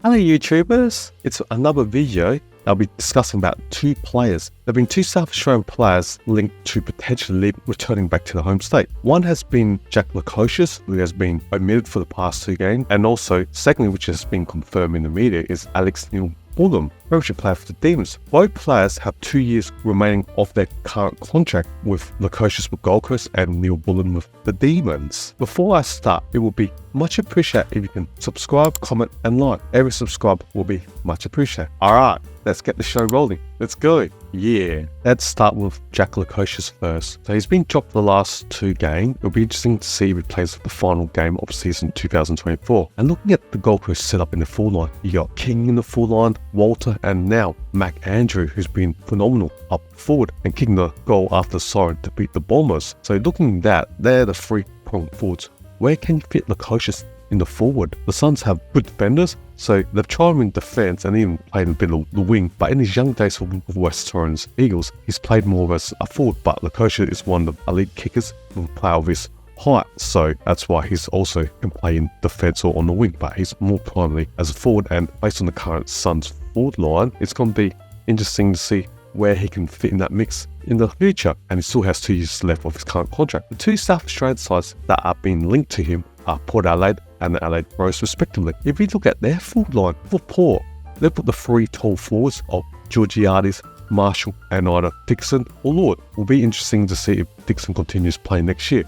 Hello YouTubers, it's another video. I'll be discussing about two players. There have been two South Australian players linked to potentially returning back to the home state. One has been Jack Lukosius, who has been omitted for the past two games, and also, secondly, which has been confirmed in the media, is Neal-Bullen, very much a player for the Demons. Both players have 2 years remaining of their current contract, with Lukosius with Gold Coast and Neal-Bullen with the Demons. Before I start, it will be much appreciated if you can subscribe, comment and like. Every subscribe will be much appreciated. Alright, let's get the show rolling. Let's go. Yeah, let's start with Jack Lukosius first. So he's been dropped the last two games. It'll be interesting to see if he plays the final game of season 2024. And looking at the Gold Coast setup in the full line, you got King in the full line, Walter, and now Mac Andrew, who's been phenomenal up forward and kicking the goal after siren to beat the Bombers. So looking at that, they're the three-pronged forwards. Where can you fit Lukosius in the forward? The Suns have good defenders, so they've tried him in defence and even played a bit of the wing. But in his young days for West Torrens Eagles, he's played more as a forward. But Lukosius is one of the elite kickers with a player of his height, so that's why he's also can play in defence or on the wing. But he's more primarily as a forward, and based on the current Suns forward line, it's going to be interesting to see where he can fit in that mix in the future, and he still has 2 years left of his current contract. The two South Australian sides that are being linked to him are Port Adelaide and the Adelaide Crows respectively. If you look at their full line for Port, they put the three tall forwards of Georgiades, Marshall and either Dixon or Lord. It will be interesting to see if Dixon continues playing next year.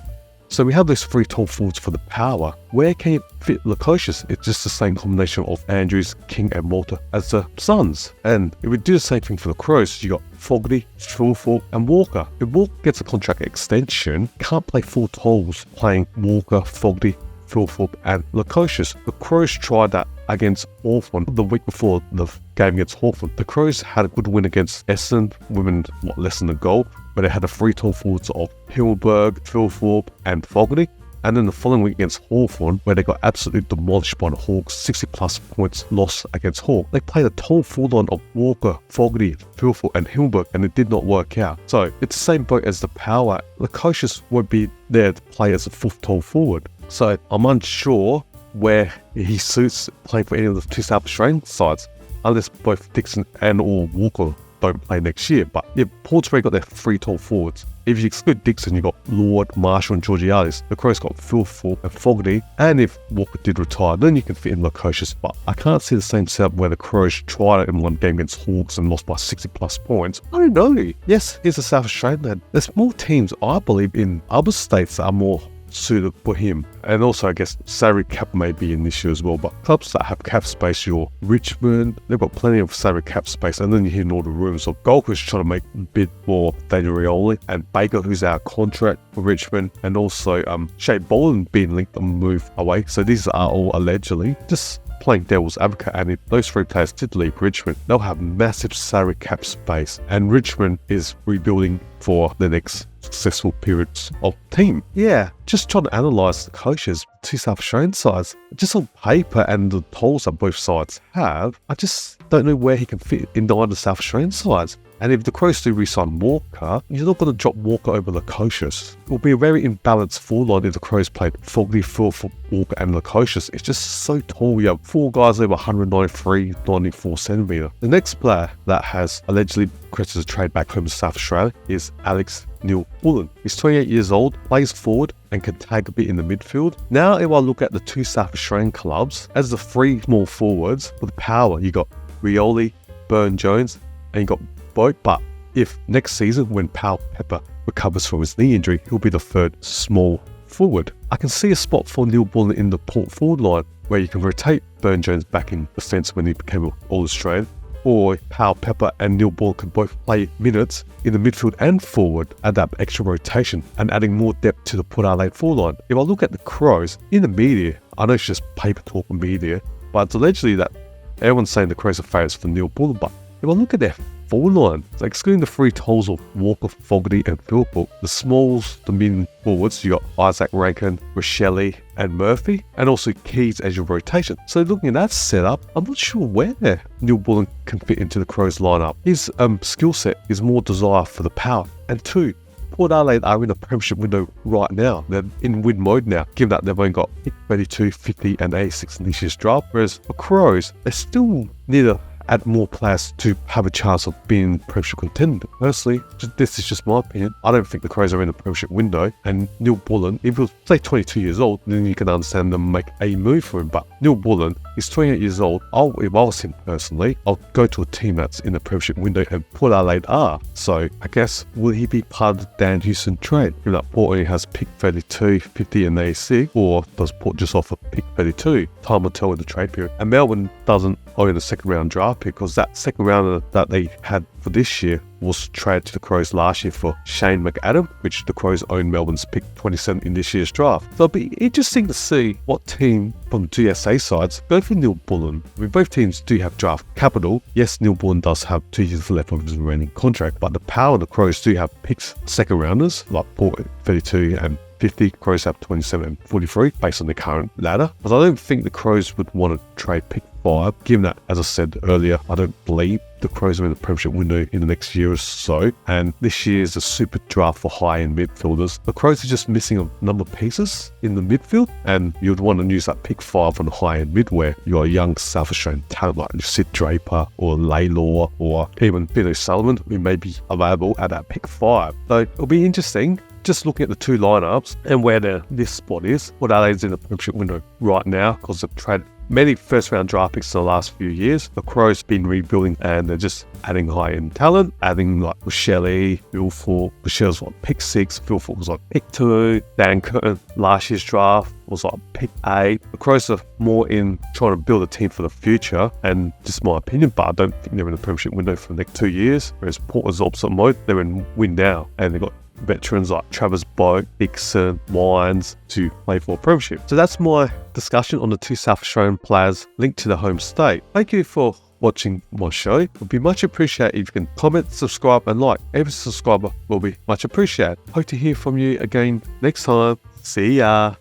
So we have those three tall forwards for the power. Where can you fit Lukosius? It's just the same combination of Andrews, King and Walter as the Suns. And if we do the same thing for the Crows, you got Fogarty, Philthorpe and Walker. If Walker gets a contract extension, can't play full tolls playing Walker, Fogarty, Philthorpe and Lukosius. The Crows tried that against Hawthorn the week before the game against Hawthorn. The Crows had a good win against Essendon, women less than a goal, but they had the three tall forwards of Himmelberg, Philthorpe and Fogarty. And then the following week against Hawthorn, where they got absolutely demolished by the Hawks, 60 plus points lost against Hawk. They played a tall full line of Walker, Fogarty, Philthorpe and Himmelberg, and it did not work out. So it's the same boat as the power. Lukosius won't be there to play as a fourth tall forward. So I'm unsure where he suits playing for any of the two South Australian sides, unless both Dixon and or Walker don't play next year. But yeah, Port's already got their three tall forwards. If you exclude Dixon, you've got Lord, Marshall and Georgiades. The Crows got Philthorpe and Fogarty, and if Walker did retire, then you can fit in Lukosius. But I can't see the same setup where the Crows tried it in one game against Hawks and lost by 60 plus points. I don't know. Yes, he's a South Australian lad. There's more teams, I believe, in other states that are more suited for him, and also I guess salary cap may be an issue as well. But clubs that have cap space, your Richmond, they've got plenty of salary cap space, and then you hear all the rumours of Gold Coast trying to make a bid for Daniel Rioli and Baker, who's out of contract for Richmond, and also Shea Boland being linked to move away. So these are all allegedly just playing devil's advocate, and if those three players did leave Richmond, they'll have massive salary cap space, and Richmond is rebuilding for the next successful periods of team. Yeah, just trying to analyse the coaches, two South Australian sides, just on paper and the tolls that both sides have, I just don't know where he can fit in either South Australian sides. And if the Crows do re-sign Walker, you're not going to drop Walker over Lukosius. It will be a very imbalanced forward line if the Crows played Fogarty, Philthorpe, Walker and Lukosius. It's just so tall. You have four guys over 193, 94 centimetre. The next player that has allegedly requested a trade back home to South Australia is Neal-Bullen. He's 28 years old, plays forward and can tag a bit in the midfield. Now if I look at the two South Australian clubs, as the three small forwards, for the power, you got Rioli, Burne-Jones and you got Boat. But if next season when Powell Pepper recovers from his knee injury, he'll be the third small forward. I can see a spot for Neal-Bullen in the Port forward line where you can rotate Burne-Jones back in defence when he became an All-Australian, or Powell Pepper and Neal-Bullen can both play minutes in the midfield and forward, add that extra rotation and adding more depth to the Port Adelaide forward line. If I look at the Crows in the media, I know it's just paper talk and media, but it's allegedly that everyone's saying the Crows are favourites for Neal-Bullen. But if I look at their forward line, so excluding the three tolls of Walker, Fogarty and Philthorpe, the smalls, the mid forwards, you got Isaac Rankin, Rochelle and Murphy, and also Keys as your rotation. So looking at that setup, I'm not sure where Neal-Bullen can fit into the Crows lineup. His skill set is more desire for the power, and two, Port Adelaide are in a premiership window right now. They're in win mode now, given that they've only got pick 32, 50 and 86 in this year's draft. Whereas for Crows, they still need to add more players to have a chance of being premiership contender. Personally, this is just my opinion. I don't think the Crows are in the premiership window. And Neal-Bullen, if he was say 22 years old, then you can understand them make a move for him. But Neal-Bullen is 28 years old. If I was him personally, I'll go to a team that's in the premiership window, and Port Adelaide are. So I guess, will he be part of the Dan Houston trade? Given that Port only has pick 32, 50 and 86, or does Port just offer pick 32? Time will tell in the trade period. And Melbourne doesn't own a second round draft pick, because that second rounder that they had for this year was traded to the Crows last year for Shane McAdam, which the Crows own Melbourne's pick 27 in this year's draft. So it'll be interesting to see what team from the GSA sides go for Neal-Bullen. I mean, both teams do have draft capital. Yes, Neal-Bullen does have 2 years left of his remaining contract, but the power of the Crows do have picks second rounders like Port 32 and 50, Crows have 27 and 43 based on their current ladder. But I don't think the Crows would want to trade pick 5, given that, as I said earlier, I don't believe the Crows are in the premiership window in the next year or so, and this year is a super draft for high-end midfielders. The Crows are just missing a number of pieces in the midfield, and you'd want to use that pick 5 on the high-end mid, where you're a young South Australian talent like Sid Draper or Laylaw or even Peter Sullivan, who may be available at that pick 5. So it'll be interesting just looking at the two lineups and where this spot is. What Adelaide's in the premiership window right now, because they've traded many first round draft picks in the last few years. The Crows been rebuilding, and they're just adding high-end talent, adding like Michelle, Phil Falk. Michelle's like pick 6, Phil Falk was like pick 2, Dan Curtin last year's draft was like pick 8. The Crows are more in trying to build a team for the future, and just my opinion, but I don't think they're in the premiership window for the next 2 years. Whereas Port is opposite mode, they're in win now, and they've got veterans like Travis Boak, Dixon, Wines to play for a premiership. So that's my discussion on the two South Australian players linked to the home state. Thank you for watching my show. It would be much appreciated if you can comment, subscribe and like. Every subscriber will be much appreciated. Hope to hear from you again next time. See ya.